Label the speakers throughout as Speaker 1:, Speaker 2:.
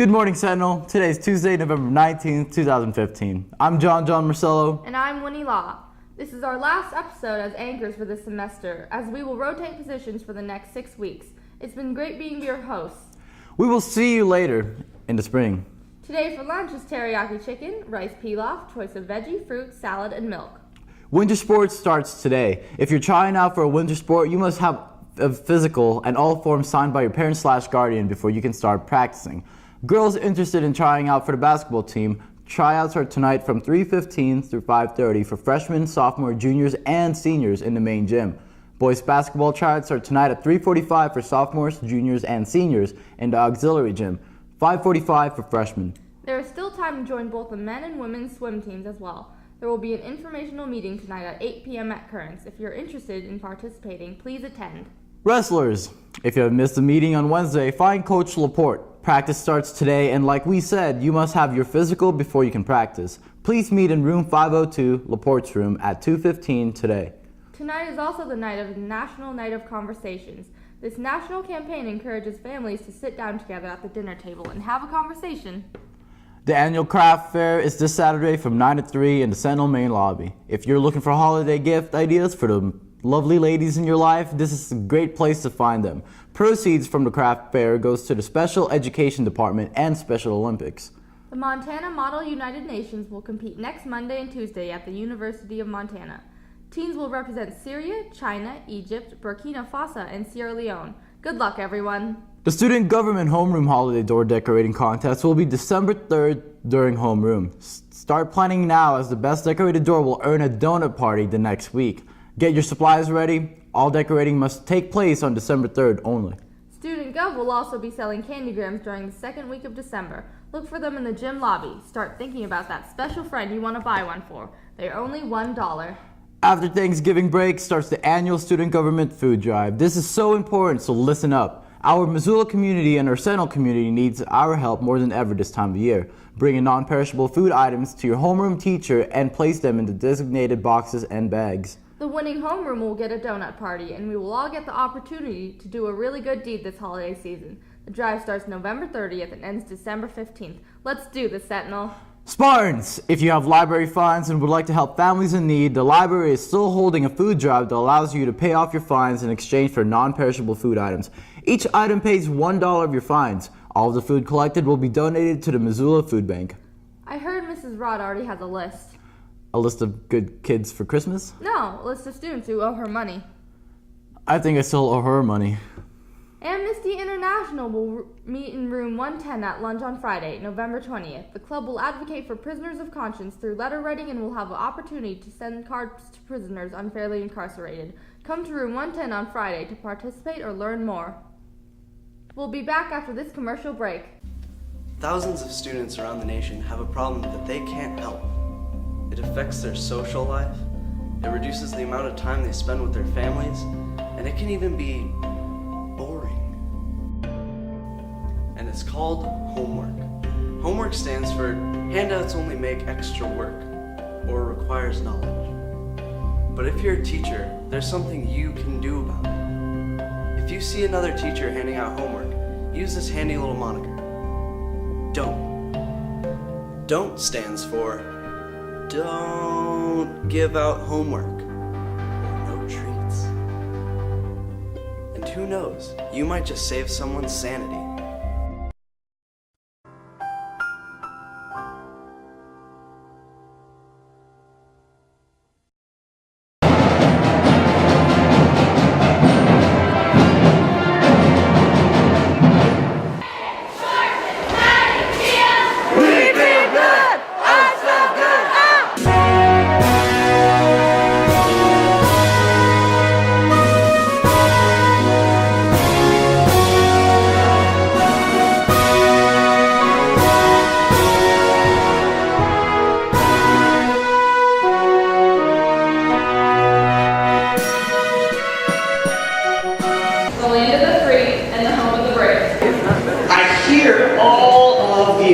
Speaker 1: Good morning, Sentinel. Today is Tuesday, November 19th, 2015. I'm John Marcello.
Speaker 2: And I'm Winnie Law. This is our last episode as anchors for this semester, as we will rotate positions for the next 6 weeks. It's been great being your hosts.
Speaker 1: We will see you later in the spring.
Speaker 2: Today for lunch is teriyaki chicken, rice pilaf, choice of veggie, fruit, salad, and milk.
Speaker 1: Winter sports starts today. If you're trying out for a winter sport, you must have a physical and all forms signed by your parent/guardian before you can start practicing. Girls interested in trying out for the basketball team, tryouts are tonight from 3:15 through 5:30 for freshmen, sophomore, juniors, and seniors in the main gym. Boys basketball tryouts are tonight at 3:45 for sophomores, juniors, and seniors in the auxiliary gym, 5:45 for freshmen.
Speaker 2: There is still time to join both the men and women's swim teams as well. There will be an informational meeting tonight at 8 p.m. at Kearns. If you're interested in participating, please attend.
Speaker 1: Wrestlers, if you have missed the meeting on Wednesday, find Coach Laporte. Practice starts today, and like we said, you must have your physical before you can practice. Please meet in room 502, Laporte's room, at 2:15 today.
Speaker 2: Tonight is also the night of National Night of Conversations. This national campaign encourages families to sit down together at the dinner table and have a conversation.
Speaker 1: The annual craft fair is this Saturday from 9 to 3 in the Sentinel main lobby. If you're looking for holiday gift ideas for the lovely ladies in your life, this is a great place to find them. Proceeds from the craft fair goes to the Special Education Department and Special Olympics.
Speaker 2: The Montana Model United Nations will compete next Monday and Tuesday at the University of Montana. Teams will represent Syria, China, Egypt, Burkina Faso, and Sierra Leone. Good luck, everyone.
Speaker 1: The Student Government Homeroom Holiday Door Decorating Contest will be December 3rd during homeroom. Start planning now, as the best decorated door will earn a donut party the next week. Get your supplies ready. All decorating must take place on December 3rd only.
Speaker 2: Student Gov will also be selling candy grams during the second week of December. Look for them in the gym lobby. Start thinking about that special friend you want to buy one for. They're only $1.
Speaker 1: After Thanksgiving break starts the annual Student Government Food Drive. This is so important, so listen up. Our Missoula community and our Sentinel community needs our help more than ever this time of year. Bring in non-perishable food items to your homeroom teacher and place them in the designated boxes and bags.
Speaker 2: The winning homeroom will get a donut party, and we will all get the opportunity to do a really good deed this holiday season. The drive starts November 30th and ends December 15th. Let's do this, Sentinel.
Speaker 1: Spartans, if you have library funds and would like to help families in need, the library is still holding a food drive that allows you to pay off your fines in exchange for non-perishable food items. Each item pays $1 of your fines. All of the food collected will be donated to the Missoula Food Bank.
Speaker 2: I heard Mrs. Rod already has a list.
Speaker 1: A list of good kids for Christmas?
Speaker 2: No, a list of students who owe her money.
Speaker 1: I think I still owe her money.
Speaker 2: Amnesty International will meet in room 110 at lunch on Friday, November 20th. The club will advocate for prisoners of conscience through letter writing and will have an opportunity to send cards to prisoners unfairly incarcerated. Come to room 110 on Friday to participate or learn more. We'll be back after this commercial break.
Speaker 3: Thousands of students around the nation have a problem that they can't help. It affects their social life, it reduces the amount of time they spend with their families, and it can even be boring. And it's called homework. Homework stands for handouts only make extra work, or requires knowledge. But if you're a teacher, there's something you can do about it. If you see another teacher handing out homework, use this handy little moniker. Don't. Don't stands for don't give out homework or no treats. And who knows, you might just save someone's sanity.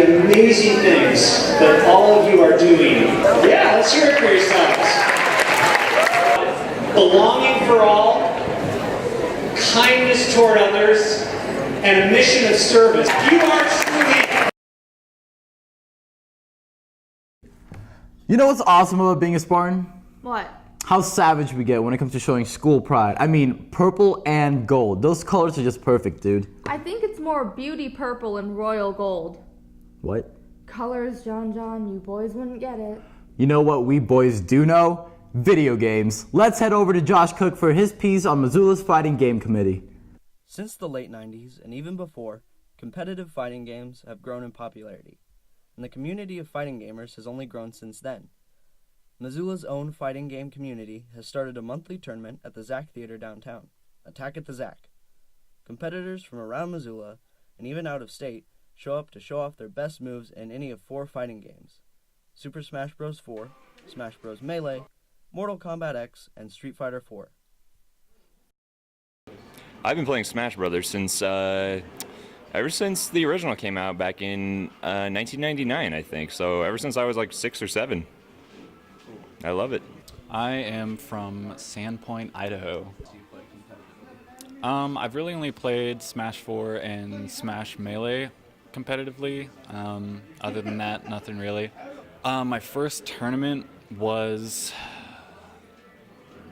Speaker 4: Amazing things that all of you are doing. Yeah, let's hear it for yourselves. Belonging for all, kindness toward others, and a mission of service. You are truly
Speaker 1: You know what's awesome about being a Spartan?
Speaker 2: What?
Speaker 1: How savage we get when it comes to showing school pride. I mean, purple and gold. Those colors are just perfect, dude.
Speaker 2: I think it's more beauty purple and royal gold.
Speaker 1: What?
Speaker 2: Colors, John, you boys wouldn't get it.
Speaker 1: You know what we boys do know? Video games. Let's head over to Josh Cook for his piece on Missoula's Fighting Game Committee.
Speaker 3: Since the late 90s, and even before, competitive fighting games have grown in popularity, and the community of fighting gamers has only grown since then. Missoula's own fighting game community has started a monthly tournament at the Zack Theater downtown, Attack at the Zack. Competitors from around Missoula, and even out of state, show up to show off their best moves in any of 4 fighting games: Super Smash Bros. 4, Smash Bros. Melee, Mortal Kombat X, and Street Fighter 4.
Speaker 5: I've been playing Smash Brothers since ever since the original came out back in 1999, I think. So ever since I was like 6 or 7. I love it.
Speaker 6: I am from Sandpoint, Idaho. I've really only played Smash 4 and Smash Melee competitively. Other than that, nothing really. My first tournament was,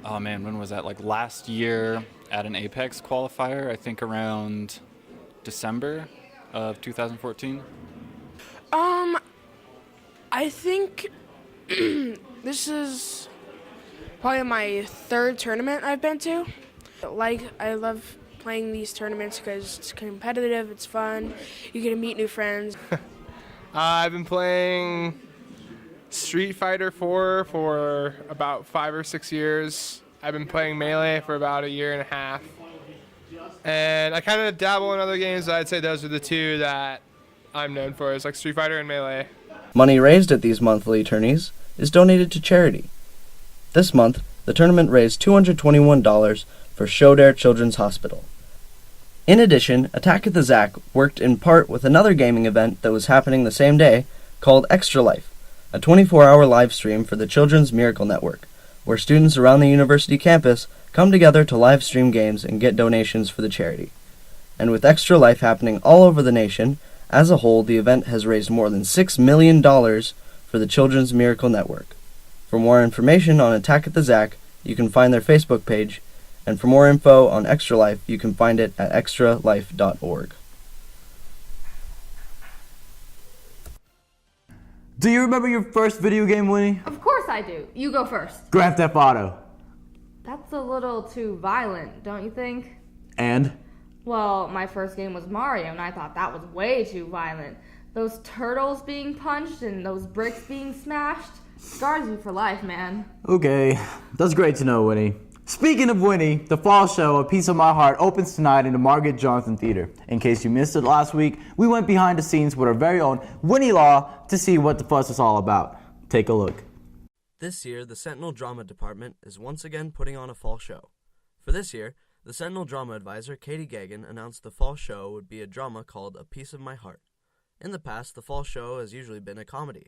Speaker 6: when was that? Like last year at an Apex qualifier, I think around December of 2014.
Speaker 7: I think this is probably my 3rd tournament I've been to. I love playing these tournaments because it's competitive, it's fun, you get to meet new friends.
Speaker 8: I've been playing Street Fighter 4 for about 5 or 6 years. I've been playing Melee for about 1.5 years. And I kind of dabble in other games, but I'd say those are the 2 that I'm known for, is like Street Fighter and Melee.
Speaker 3: Money raised at these monthly tourneys is donated to charity. This month, the tournament raised $221 for Show-Dare Children's Hospital. In addition, Attack at the Zack worked in part with another gaming event that was happening the same day called Extra Life, a 24-hour live stream for the Children's Miracle Network, where students around the university campus come together to live stream games and get donations for the charity. And with Extra Life happening all over the nation, as a whole, the event has raised more than $6 million for the Children's Miracle Network. For more information on Attack at the Zack, you can find their Facebook page, and for more info on Extra Life, you can find it at extralife.org.
Speaker 1: Do you remember your first video game, Winnie?
Speaker 2: Of course I do. You go first.
Speaker 1: Grand Theft Auto.
Speaker 2: That's a little too violent, don't you think?
Speaker 1: And?
Speaker 2: Well, my first game was Mario, and I thought that was way too violent. Those turtles being punched and those bricks being smashed scars you for life, man.
Speaker 1: Okay, that's great to know, Winnie. Speaking of Winnie, the fall show, A Piece of My Heart, opens tonight in the Margaret Johnson Theater. In case you missed it last week, we went behind the scenes with our very own Winnie Law to see what the fuss is all about. Take a look.
Speaker 3: This year, the Sentinel Drama Department is once again putting on a fall show. For this year, the Sentinel Drama Advisor, Katie Gagan, announced the fall show would be a drama called A Piece of My Heart. In the past, the fall show has usually been a comedy.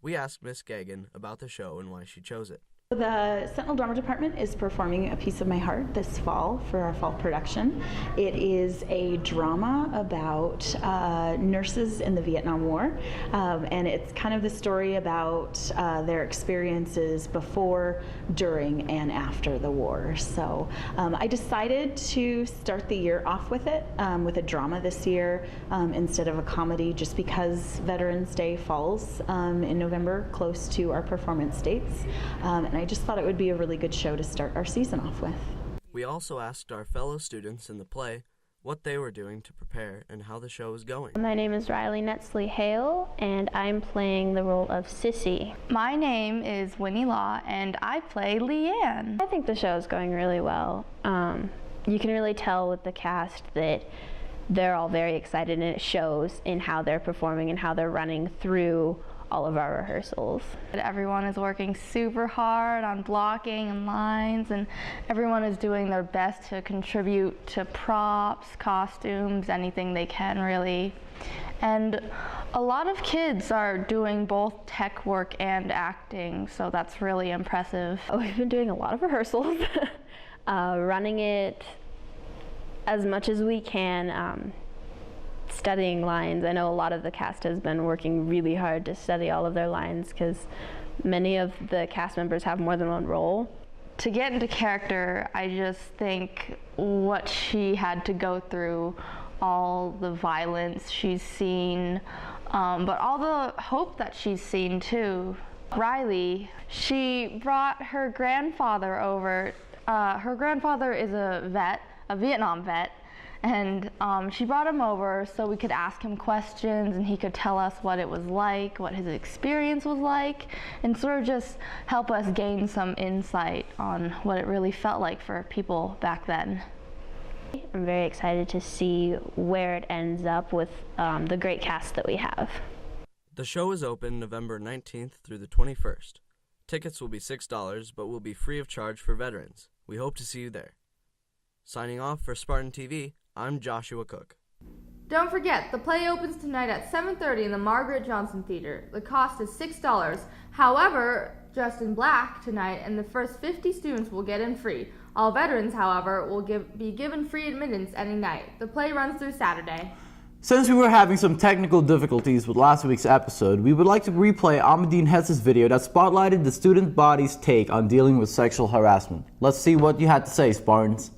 Speaker 3: We asked Miss Gagan about the show and why she chose it.
Speaker 9: The Sentinel Drama Department is performing A Piece of My Heart this fall for our fall production. It is a drama about nurses in the Vietnam War, and it's kind of the story about their experiences before, during, and after the war. So I decided to start the year off with it, with a drama this year instead of a comedy, just because Veterans Day falls in November, close to our performance dates. And I just thought it would be a really good show to start our season off with.
Speaker 3: We also asked our fellow students in the play what they were doing to prepare and how the show is going.
Speaker 10: My name is Riley Netsley Hale, and I'm playing the role of Sissy.
Speaker 2: My name is Winnie Law, and I play Leanne.
Speaker 10: I think the show is going really well. You can really tell with the cast that they're all very excited, and it shows in how they're performing and how they're running through all of our rehearsals.
Speaker 2: Everyone is working super hard on blocking and lines, and everyone is doing their best to contribute to props, costumes, anything they can really. And a lot of kids are doing both tech work and acting, so that's really impressive.
Speaker 10: We've been doing a lot of rehearsals, running it as much as we can. studying lines. I know a lot of the cast has been working really hard to study all of their lines because many of the cast members have more than one role.
Speaker 2: To get into character, I just think what she had to go through, all the violence she's seen, but all the hope that she's seen too. Riley, she brought her grandfather over. Her grandfather is a vet, a Vietnam vet, and she brought him over so we could ask him questions and he could tell us what it was like, what his experience was like, and sort of just help us gain some insight on what it really felt like for people back then.
Speaker 10: I'm very excited to see where it ends up with the great cast that we have.
Speaker 3: The show is open November 19th through the 21st. Tickets will be $6, but will be free of charge for veterans. We hope to see you there. Signing off for Spartan TV, I'm Joshua Cook.
Speaker 2: Don't forget, the play opens tonight at 7:30 in the Margaret Johnson Theater. The cost is $6. However, dressed in black tonight, and the first 50 students will get in free. All veterans, however, will be given free admittance any night. The play runs through Saturday.
Speaker 1: Since we were having some technical difficulties with last week's episode, we would like to replay Ahmadine Hess's video that spotlighted the student body's take on dealing with sexual harassment. Let's see what you had to say, Spartans.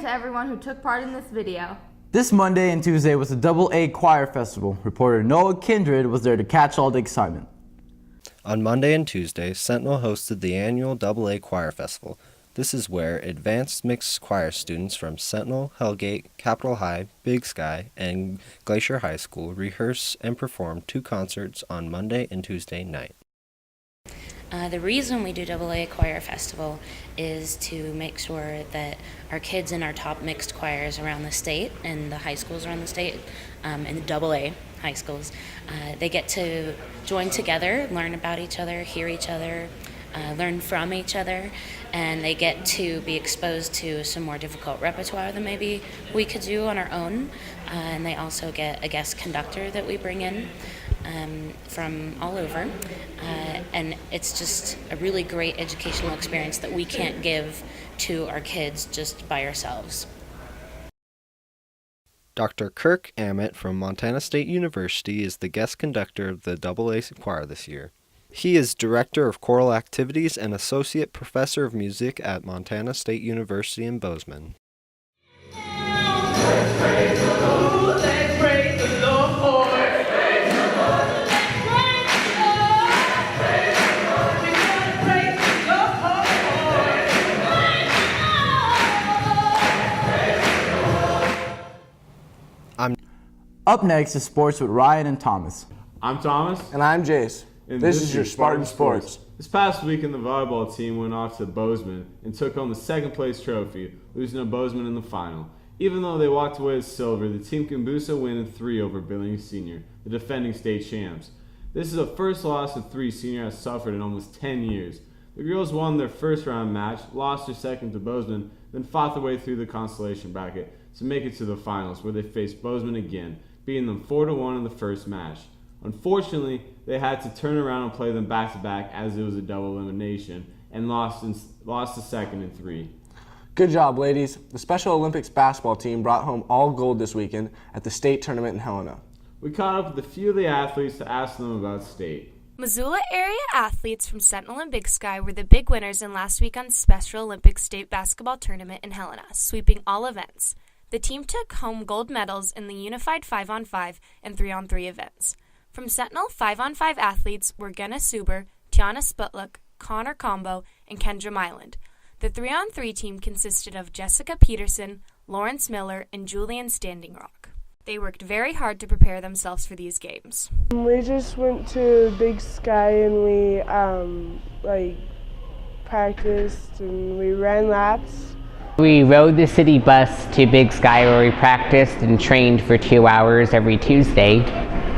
Speaker 2: To everyone who took part in this video.
Speaker 1: This Monday and Tuesday was the AA Choir Festival. Reporter Noah Kindred was there to catch all the excitement.
Speaker 3: On Monday and Tuesday, Sentinel hosted the annual AA Choir Festival. This is where advanced mixed choir students from Sentinel, Hellgate, Capitol High, Big Sky, and Glacier High School rehearse and perform 2 concerts on Monday and Tuesday night.
Speaker 11: The reason we do AA Choir Festival is to make sure that our kids in our top mixed choirs around the state and the high schools around the state and the AA high schools, they get to join together, learn about each other, hear each other, learn from each other, and they get to be exposed to some more difficult repertoire than maybe we could do on our own. And they also get a guest conductor that we bring in from all over. And it's just a really great educational experience that we can't give to our kids just by ourselves.
Speaker 3: Dr. Kirk Ammett from Montana State University is the guest conductor of the AA choir this year.
Speaker 12: He is Director of Choral Activities and Associate Professor of Music at Montana State University in Bozeman.
Speaker 1: Up next is sports with Ryan and Thomas.
Speaker 13: I'm Thomas.
Speaker 14: And I'm Jace.
Speaker 13: And
Speaker 14: this is your Spartan Sports.
Speaker 13: This past weekend, the volleyball team went off to Bozeman and took home the second place trophy, losing to Bozeman in the final. Even though they walked away with silver, the team can boost a win in 3 over Billings Senior, the defending state champs. This is the first loss that 3 Senior has suffered in almost 10 years. The girls won their first round match, lost their second to Bozeman, then fought their way through the consolation bracket to make it to the finals, where they faced Bozeman again, beating them 4-1 in the first match. Unfortunately, they had to turn around and play them back-to-back as it was a double elimination, and lost the second in 3.
Speaker 14: Good job, ladies. The Special Olympics basketball team brought home all gold this weekend at the state tournament in Helena.
Speaker 13: We caught up with a few of the athletes to ask them about state.
Speaker 15: Missoula area athletes from Sentinel and Big Sky were the big winners in last weekend's Special Olympics state basketball tournament in Helena, sweeping all events. The team took home gold medals in the unified 5-on-5 and 3-on-3 events. From Sentinel, 5-on-5 athletes were Genna Suber, Tiana Sputluk, Connor Combo, and Kendra Myland. The 3-on-3 team consisted of Jessica Peterson, Lawrence Miller, and Julian Standing Rock. They worked very hard to prepare themselves for these games.
Speaker 16: We just went to Big Sky and we practiced and we ran laps.
Speaker 17: We rode the city bus to Big Sky where we practiced and trained for 2 hours every Tuesday.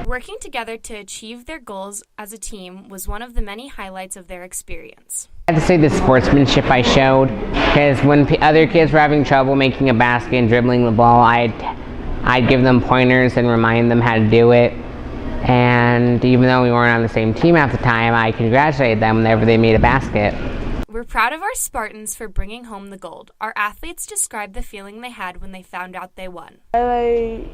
Speaker 15: Working together to achieve their goals as a team was one of the many highlights of their experience.
Speaker 17: I had to say the sportsmanship I showed, because when other kids were having trouble making a basket and dribbling the ball, I'd give them pointers and remind them how to do it. And even though we weren't on the same team at the time, I congratulated them whenever they made a basket.
Speaker 15: We're proud of our Spartans for bringing home the gold. Our athletes described the feeling they had when they found out they won.
Speaker 16: I liked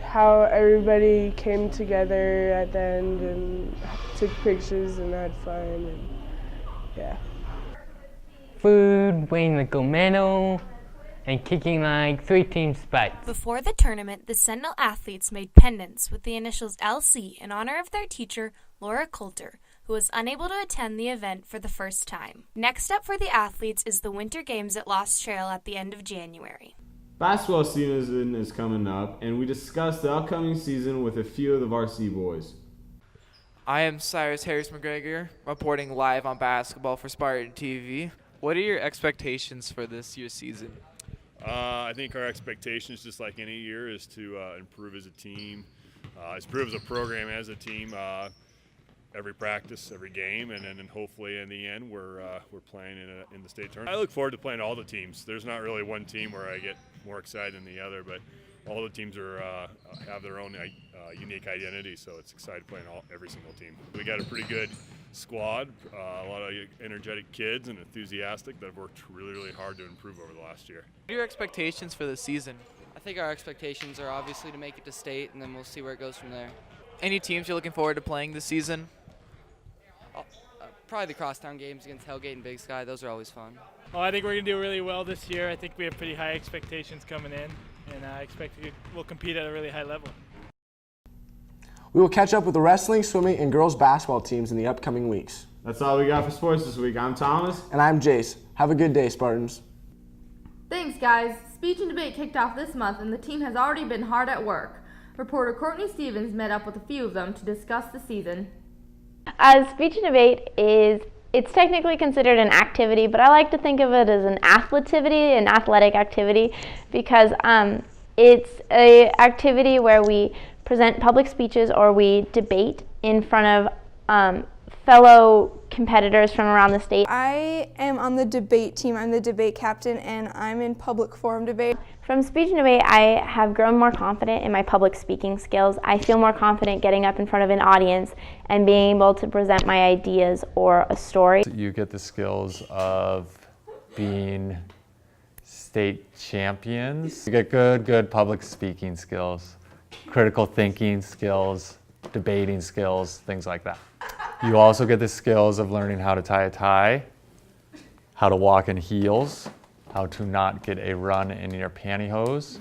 Speaker 16: how everybody came together at the end and took pictures and had fun. And yeah.
Speaker 17: Food, winning the gold medal, and kicking 3 team spots.
Speaker 15: Before the tournament, the Sentinel athletes made pendants with the initials LC in honor of their teacher, Laura Coulter, who was unable to attend the event for the first time. Next up for the athletes is the Winter Games at Lost Trail at the end of January.
Speaker 13: Basketball season is coming up, and we discussed the upcoming season with a few of the varsity boys.
Speaker 18: I am Cyrus Harris McGregor, reporting live on basketball for Spartan TV. What are your expectations for this year's season?
Speaker 19: I think our expectations, just like any year, is to improve as a team, improve as a program, as a team. Every practice, every game, and then hopefully in the end we're playing in the state tournament. I look forward to playing all the teams. There's not really one team where I get more excited than the other, but all the teams have their own unique identity, so it's exciting playing every single team. We got a pretty good squad, a lot of energetic kids and enthusiastic that have worked really, really hard to improve over the last year.
Speaker 18: What are your expectations for the season?
Speaker 20: I think our expectations are obviously to make it to state, and then we'll see where it goes from there.
Speaker 18: Any teams you're looking forward to playing this season?
Speaker 20: Probably the crosstown games against Hellgate and Big Sky. Those are always fun.
Speaker 21: Well, I think we're going to do really well this year. I think we have pretty high expectations coming in, and I expect we'll compete at a really high level.
Speaker 14: We will catch up with the wrestling, swimming, and girls basketball teams in the upcoming weeks.
Speaker 13: That's all we got for sports this week. I'm Thomas.
Speaker 14: And I'm Jace. Have a good day, Spartans.
Speaker 2: Thanks, guys. Speech and debate kicked off this month, and the team has already been hard at work. Reporter Courtney Stevens met up with a few of them to discuss the season.
Speaker 10: Speech and debate it's technically considered an activity, but I like to think of it as an athletic activity, because it's an activity where we present public speeches or we debate in front of fellow competitors from around the state.
Speaker 22: I am on the debate team. I'm the debate captain, and I'm in public forum debate.
Speaker 10: From speech and debate, I have grown more confident in my public speaking skills. I feel more confident getting up in front of an audience and being able to present my ideas or a story.
Speaker 23: You get the skills of being state champions. You get good public speaking skills, critical thinking skills, debating skills, things like that. You also get the skills of learning how to tie a tie, how to walk in heels, how to not get a run in your pantyhose.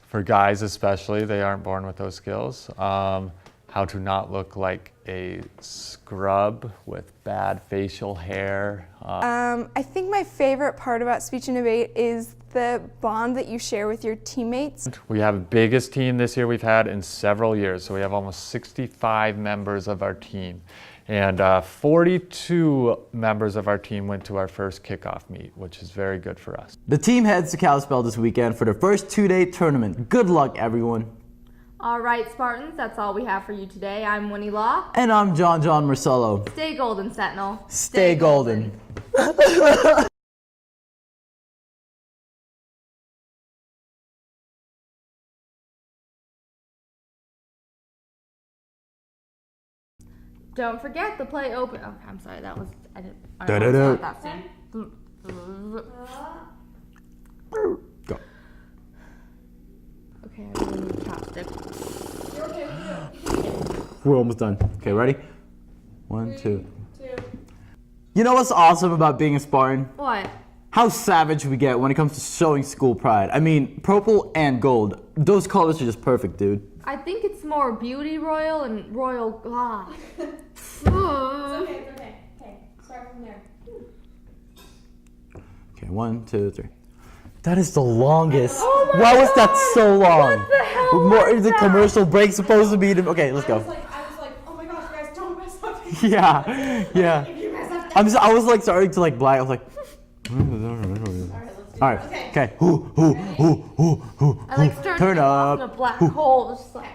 Speaker 23: For guys especially, they aren't born with those skills. How to not look like a scrub with bad facial hair.
Speaker 22: I think my favorite part about speech and debate is the bond that you share with your teammates.
Speaker 23: We have the biggest team this year we've had in several years. So we have almost 65 members of our team. And 42 members of our team went to our first kickoff meet, which is very good for us.
Speaker 1: The team heads to Kalispell this weekend for their first 2-day tournament. Good luck, everyone.
Speaker 2: All right, Spartans, that's all we have for you today. I'm Winnie Law.
Speaker 1: And I'm John Marcello.
Speaker 2: Stay golden, Sentinel.
Speaker 1: Stay golden.
Speaker 2: Don't forget the play open. Oh, I'm sorry, that was I didn't
Speaker 1: Da-da-da.
Speaker 2: start that scene.
Speaker 1: Go.
Speaker 2: Okay, I really need chopstick.
Speaker 1: We're almost done. Okay, ready? 1, 2. You know what's awesome about being a Spartan?
Speaker 2: What?
Speaker 1: How savage we get when it comes to showing school pride. I mean, purple and gold. Those colors are just perfect, dude.
Speaker 2: I think it's more beauty royal and royal.
Speaker 22: It's okay. Okay, start from there.
Speaker 1: Okay, 1, 2, 3. That is the longest.
Speaker 22: Oh my
Speaker 1: Why was that so long?
Speaker 22: What the hell
Speaker 1: More
Speaker 22: was
Speaker 1: is the
Speaker 22: that?
Speaker 1: commercial break supposed to be? Okay, let's go.
Speaker 22: I was like, oh my gosh, guys, don't mess up.
Speaker 1: Yeah, yeah.
Speaker 22: If you mess up,
Speaker 1: I was like starting to like black. I was like. All right. Okay.
Speaker 2: I like started
Speaker 1: Turn
Speaker 2: to go off
Speaker 1: up.
Speaker 2: in a black hole. Just like.